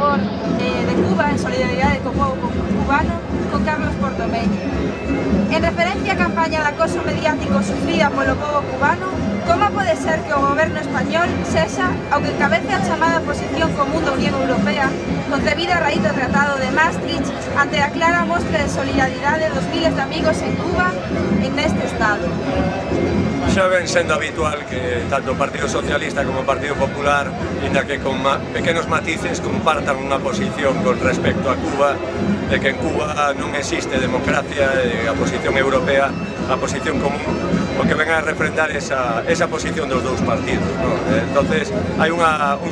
favor de Cuba, en solidaridade co povo cubano, con Carlos Portomella. En referencia á campaña de acoso mediático sufrida polo povo cubano, como pode ser que o goberno español sexa, ao que encabece a chamada Posición Común da Unión Europea, concebida a raíz do Tratado de Maastricht, ante a clara mostra de solidaridade dos miles de amigos en Cuba en este estado? Xa ven sendo habitual que tanto o Partido Socialista como o Partido Popular, inda que con pequenos matices, compartan unha posición con respecto a Cuba, de que en Cuba non existe democracia, e a posición europea, a posición común, o que ven a refrendar esa posición dos dous partidos, ¿no? Entonces, hai un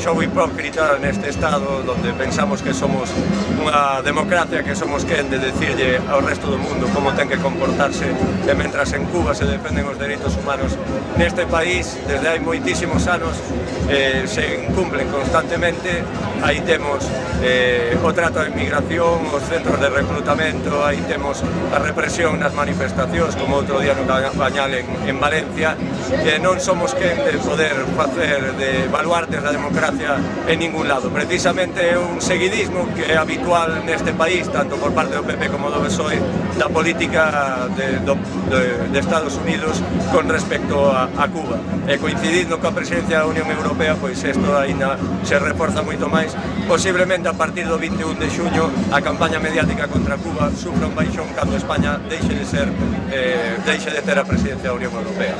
xogo hipócrita neste estado donde pensamos que somos unha democracia, que somos quen de decirlle ao resto do mundo como ten que comportarse, e mentras en Cuba se defenden os dereitos humanos, neste país, desde hai moitísimos anos, se incumplen constantemente. Aí temos o trato á inmigración, os centros de reclutamento, aí temos a represión nas manifestacións, como outro día no Cabañal en Valencia, e non somos quen de poder facer de baluartes da democracia en ningún lado. Precisamente é un seguidismo que é habitual neste país, tanto por parte do PP como do PSOE, da política de Estados Unidos con respecto a Cuba. E coincidindo coa presidencia da Unión Europea, pois isto aínda se reforza moito máis. Posiblemente a partir do 21 de xuño a campaña mediática contra Cuba sufra un baixón cando España deixe de ter a presidencia da Unión Europea.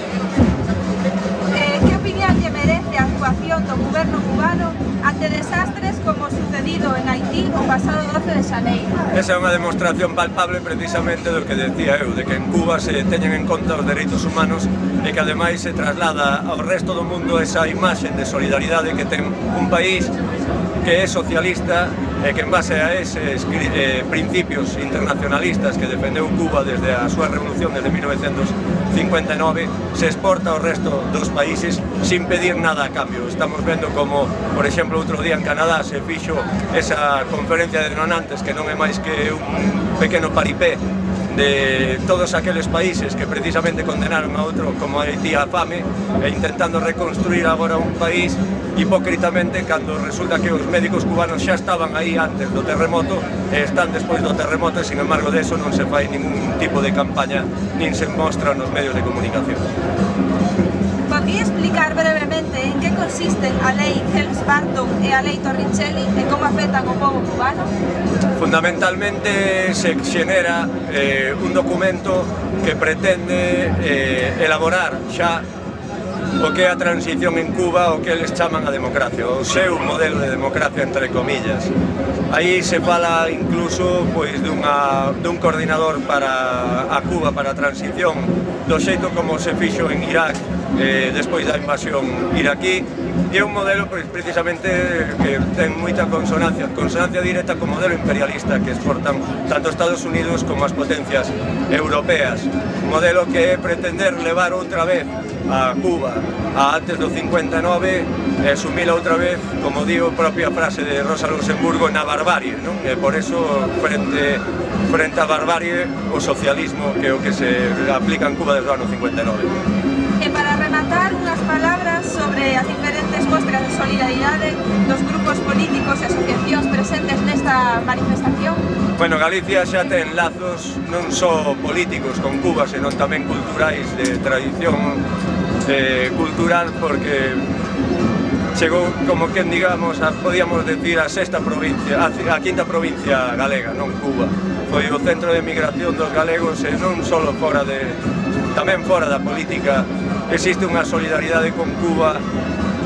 Que opinión lle merece a actuación do goberno cubano ante desastres como o sucedido en Haití o pasado 12 de xaneiro? Esa é unha demostración palpable precisamente do que decía eu, de que en Cuba se teñen en conta os dereitos humanos e que ademais se traslada ao resto do mundo esa imaxe de solidaridade que ten un país que é socialista e que en base a eses principios internacionalistas que defendeu Cuba desde a súa revolución desde 1959 se exporta ao resto dos países sin pedir nada a cambio. Estamos vendo como, por exemplo, outro día en Canadá se fixo esa conferencia de donantes que non é máis que un pequeno paripé de todos aqueles países que precisamente condenaron a outro como Haití a fame, e intentando reconstruir agora un país hipócritamente cando resulta que os médicos cubanos xa estaban aí antes do terremoto e están despois do terremoto, e sin embargo de eso non se fai ningún tipo de campaña nin se mostra nos medios de comunicación. Podría explicar brevemente en que consisten a lei Helms-Burton e a lei Torricelli e como afectan o povo cubano? Fundamentalmente se xenera un documento que pretende elaborar xa o que é a transición en Cuba, o que eles chaman a democracia, o seu modelo de democracia entre comillas. Aí se fala incluso pois dun coordinador para a Cuba para a transición, do xeito como se fixo en Irak despois da invasión iraquí, e é un modelo precisamente que ten moita consonancia directa co modelo imperialista que exportan tanto Estados Unidos como as potencias europeas. Un modelo que é pretender levar outra vez a Cuba a antes do 59 e sumila outra vez, como digo, propia frase de Rosa Luxemburgo, na barbarie, non? E por eso frente á barbarie o socialismo que é o que se aplica en Cuba desde o ano 59. E para rematar, unhas palabras sobre as diferentes mostras de solidaridade dos grupos políticos e asociacións presentes nesta manifestación. Bueno, Galicia xa ten lazos non só políticos con Cuba, senón tamén culturais, de tradición cultural, porque chegou, como que digamos, podíamos decir, a sexta provincia, a quinta provincia galega, non Cuba. Foi o centro de migración dos galegos e non só tamén fora da política. Existe unha solidaridade con Cuba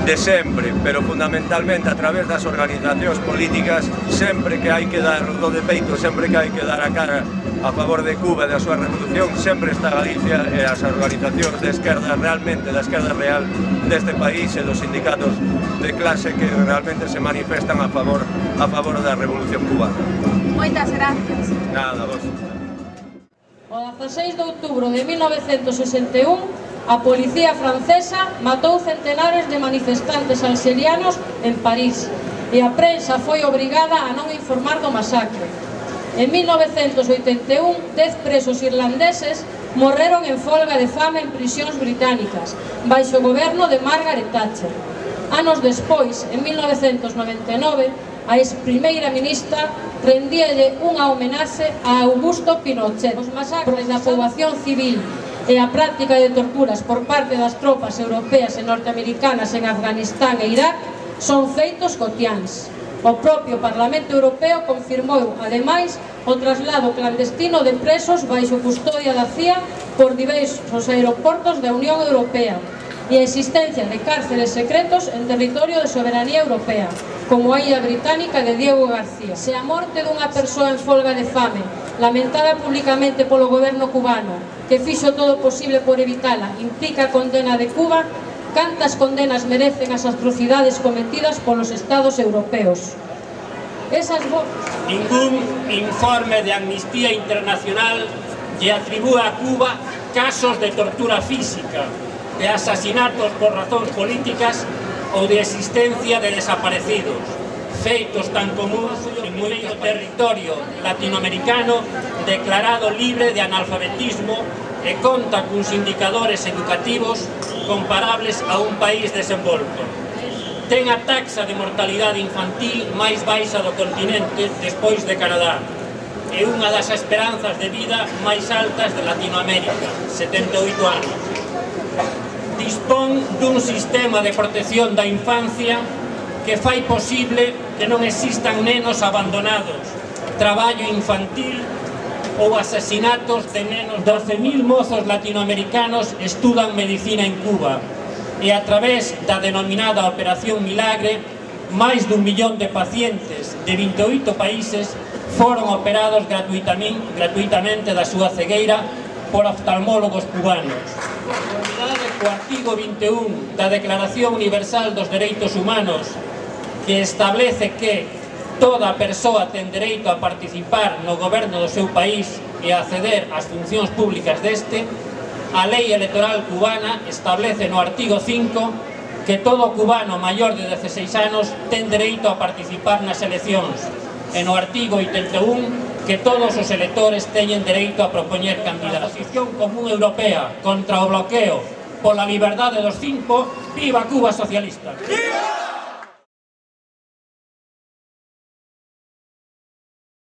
de sempre, pero fundamentalmente a través das organizacións políticas. Sempre que hai que dar do de peito, sempre que hai que dar a cara a favor de Cuba e da súa revolución, sempre está Galicia e as organizacións de esquerda, realmente da esquerda real deste país, e dos sindicatos de clase que realmente se manifestan a favor da revolución cubana. Moitas gracias. Nada, vos. O 16 de outubro de 1961, a policía francesa matou centenares de manifestantes alxerianos en París e a prensa foi obrigada a non informar do masacre. En 1981, 10 presos irlandeses morreron en folga de fame en prisións británicas, baixo o goberno de Margaret Thatcher. Anos despois, en 1999, a ex-primeira ministra rendíalle unha homenaxe a Augusto Pinochet. Os masacres da poboación civil e a práctica de torturas por parte das tropas europeas e norteamericanas en Afganistán e Irak son feitos cotiáns. O propio Parlamento Europeo confirmou, ademais, o traslado clandestino de presos baixo custodia da CIA por diversos aeroportos da Unión Europea e a existencia de cárceles secretos en territorio de soberanía europea, como a illa británica de Diego García. Se a morte dunha persoa en folga de fame, lamentada públicamente polo goberno cubano, que fixo todo o posible por evitala, implica a condena de Cuba, cantas condenas merecen as atrocidades cometidas polos Estados europeos. Ningún informe de Amnistía Internacional lle atribúe a Cuba casos de tortura física, de asasinatos por razóns políticas ou de existencia de desaparecidos, feitos tan comuns en moito territorio latinoamericano declarado libre de analfabetismo e conta cuns indicadores educativos comparables a un país desenvolto. Ten a taxa de mortalidade infantil máis baixa do continente despois de Canadá e unha das esperanzas de vida máis altas de Latinoamérica, 78 anos. Dispón dun sistema de protección da infancia que fai posible que non existan nenos abandonados, traballo infantil ou asasinatos de nenos. 12.000 mozos latinoamericanos estudan medicina en Cuba e a través da denominada Operación Milagre, máis dun millón de pacientes de 28 países foron operados gratuitamente da súa cegueira por oftalmólogos cubanos. Co artigo 21 da Declaración Universal dos Dereitos Humanos, que establece que toda persoa ten dereito a participar no goberno do seu país e a acceder ás funcións públicas deste, a lei electoral cubana establece no artigo 5 que todo cubano maior de 16 anos ten dereito a participar nas eleccións, e no artigo 81 que todos os electores teñen dereito a propoñer candidatos. A Posición Común Europea contra o bloqueo pola liberdade dos 5, viva Cuba socialista!